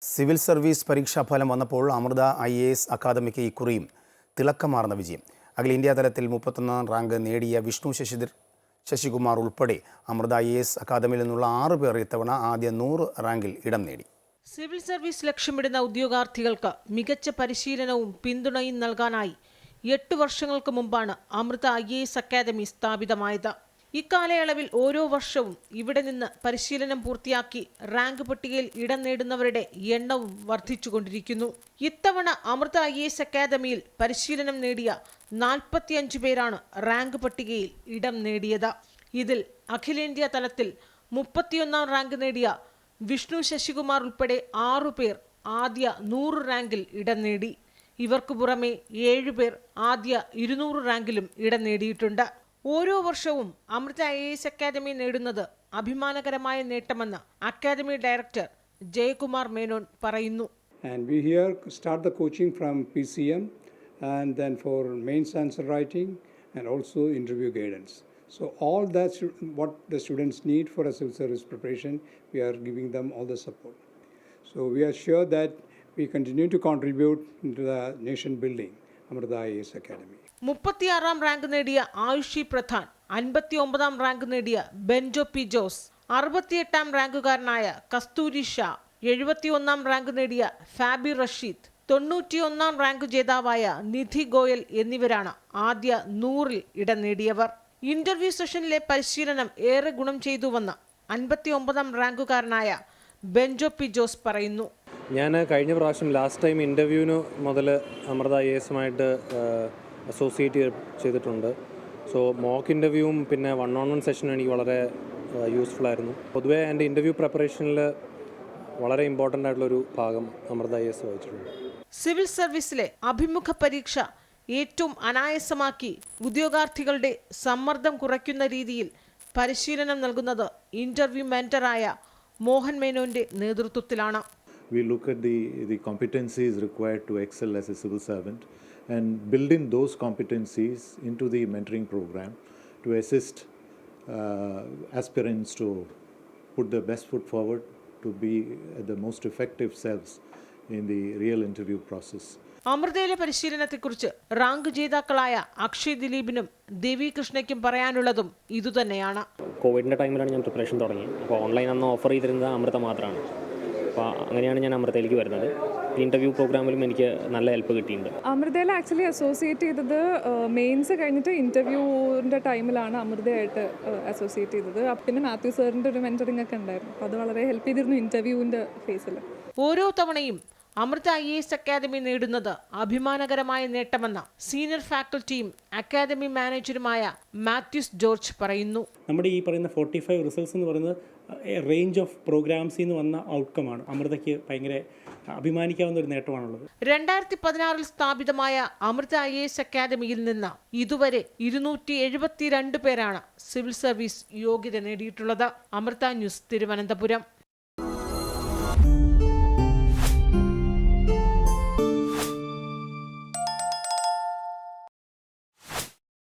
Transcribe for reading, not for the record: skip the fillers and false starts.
Civil service പരീക്ഷാഫലം വന്നപ്പോൾ Amrita IAS academic ഇക്കുറിയും തിളക്കമാർന്ന വിജയം. അഖിലേന്ത്യാ തലത്തിൽ 31ാം റാങ്ക് നേടിയ വിഷ്ണു ശശികുമാർ ഉൾപ്പെടെ അമൃത IAS അക്കാദമിയിൽ നിന്നുള്ള 6 പേർ ഇത്തവണ ആദ്യ 100 റാങ്കിൽ ഇടം നേടി. സിവിൽ സർവീസ് ലക്ഷ്യമിടുന്ന ഉദ്യോഗാർത്ഥികൾക്ക് മികച്ച പരിശീലനവും പിന്തുണയും നൽകാനായി 8 വർഷങ്ങൾക്ക് മുമ്പാണ് അമൃത IAS അക്കാദമി സ്ഥാപിതമായത്. ഇക്കാലയളവിൽ ഓരോ വർഷവും ഇവിടെ നിന്ന് പരിശീലനം പൂർത്തിയാക്കി റാങ്ക് പട്ടികയിൽ ഇടം നേടുന്നവരുടെ എണ്ണവും വർദ്ധിച്ചുകൊണ്ടിരിക്കുന്നു. ഇത്തവണ അമൃത IAS അക്കാദമിയിൽ പരിശീലനം നേടിയ 45 പേരാണ് റാങ്ക് പട്ടികയിൽ ഇടം നേടിയത്. ഇതിൽ അഖിലേന്ത്യാ തലത്തിൽ 31ാം റാങ്ക് നേടിയ വിഷ്ണു ശശികുമാർ ഉൾപ്പെടെ 6 പേർ ആദ്യ 100 റാങ്കിൽ ഇടം നേടി. ഇവർക്കു പുറമെ 7 പേർ ആദ്യ 200 റാങ്കിലും ഇടം നേടിയിട്ടുണ്ട്. ഓരോ വർഷവും അമൃത IAS അക്കാദമി നേടുന്നത് അഭിമാനകരമായ നേട്ടമെന്ന് അക്കാദമി ഡയറക്ടർ ജയകുമാർ മേനോൻ പറയുന്നു. And we here start the coaching from PCM and then for mains answer writing and also interview guidance. So all that's what the students need for a civil service preparation, we are giving them all the support. So we are sure that we continue to contribute into the nation building, Amrita IAS Academy. 36ാം rank നേടിയ Ayushi Pradhan, 59ാം rank നേടിയ ബെൻജോ P Jose, 68ാം റാങ്കുകാരനായ കസ്തൂരി Shah, 71ാം rank നേടിയ Fabi Rasheed, 91ാം rank ജേതാവായ നിധി ഗോയൽ എന്നിവരാണ് ആദ്യ 100ൽ ഇടം നേടിയവർ. Interview സെഷനിലെ പരിശീലനം ഏറെ ഗുണം ചെയ്തുവെന്ന് 59ാം റാങ്കുകാരനായ ബെൻജോ പി ജോസ് പറയുന്നു. ഞാൻ കഴിഞ്ഞ പ്രാവശ്യം ലാസ്റ്റ് ടൈം ഇൻ്റർവ്യൂവിന് മുതൽ അമൃത IASമായിട്ട് അസോസിയേറ്റ് ചെയ്തിട്ടുണ്ട്. സോ മോക്ക് ഇൻ്റർവ്യൂവും പിന്നെ 1-on-1 സെഷനും എനിക്ക് വളരെ യൂസ്ഫുൾ ആയിരുന്നു. പൊതുവേ എൻ്റെ ഇൻ്റർവ്യൂ പ്രിപ്പറേഷനിൽ വളരെ ഇമ്പോർട്ടൻ്റ് ആയിട്ടുള്ളൊരു ഭാഗം അമൃത IAS വഹിച്ചിട്ടുണ്ട്. സിവിൽ സർവീസിലെ അഭിമുഖ പരീക്ഷ ഏറ്റവും അനായാസമാക്കി ഉദ്യോഗാർത്ഥികളുടെ സമ്മർദ്ദം കുറയ്ക്കുന്ന രീതിയിൽ പരിശീലനം നൽകുന്നത് ഇൻ്റർവ്യൂ മെൻറ്ററായ മോഹൻ മേനോന്റെ നേതൃത്വത്തിലാണ്. We look at the competencies required to excel as a civil servant and build in those competencies into the mentoring program to assist aspirants to put their best foot forward to be the most effective selves in the real interview process. അമൃതയിലെ പരിശീലനത്തെക്കുറിച്ച് rank ജേതാക്കളായ അക്ഷയ് ദിലീപിനും ദേവി കൃഷ്ണയ്ക്കും പറയാനുള്ളതും ഇതുതന്നെയാണ്. കോവിഡിൻ്റെ ടൈമിലാണ് ഞാൻ preparation തുടങ്ങി. അപ്പോൾ online അന്ന് ഓഫർ ചെയ്തിരുന്നത് അമൃത മാത്രമാണ്. അപ്പോൾ അങ്ങനെയാണ് ഞാൻ അമൃതയിലേക്ക് വരുന്നത്. ഇൻ്റർവ്യൂ പ്രോഗ്രാമിലും എനിക്ക് നല്ല ഹെൽപ്പ് കിട്ടിയിട്ടുണ്ട്. അമൃതയിൽ ആക്ച്വലി അസോസിയേറ്റ് ചെയ്തത് മെയിൻസ് കഴിഞ്ഞിട്ട് ഇൻ്റർവ്യൂവിൻ്റെ ടൈമിലാണ് അമൃതയായിട്ട് അസോസിയേറ്റ് ചെയ്തത്. പിന്നെ മാത്യു സാറിൻ്റെ ഒരു മെൻറ്ററിംഗ് ഒക്കെ ഉണ്ടായിരുന്നു. അപ്പോൾ അത് വളരെ ഹെൽപ്പ് ചെയ്തിരുന്നു ഇൻ്റർവ്യൂവിൻ്റെ ഫേസിൽ. ഓരോ തവണയും അമൃത IAS അക്കാദമി നേടുന്നത് അഭിമാനകരമായ നേട്ടമെന്ന് സീനിയർ ഫാക്കൽറ്റിയും അക്കാദമി മാനേജറുമായ മാത്യൂസ് ജോർജ് പറയുന്നു. നമ്മുടെ ഈ പറയുന്ന 45 റിസൾട്ട്സ് എന്ന് പറയുന്നത് റേഞ്ച് ഓഫ് പ്രോഗ്രാംസിൽ നിന്ന് വന്ന ഔട്ട്കമാണ്. അമൃതയ്ക്ക് ഭയങ്കര അഭിമാനിക്കാവുന്ന ഒരു നേട്ടമാണുള്ളത്. 2016 സ്ഥാപിതമായ അമൃത IAS അക്കാദമിയിൽ നിന്ന് ഇതുവരെ 272 പേരാണ് സിവിൽ സർവീസ് യോഗ്യത നേടിയിട്ടുള്ളത്. അമൃത ന്യൂസ്, തിരുവനന്തപുരം.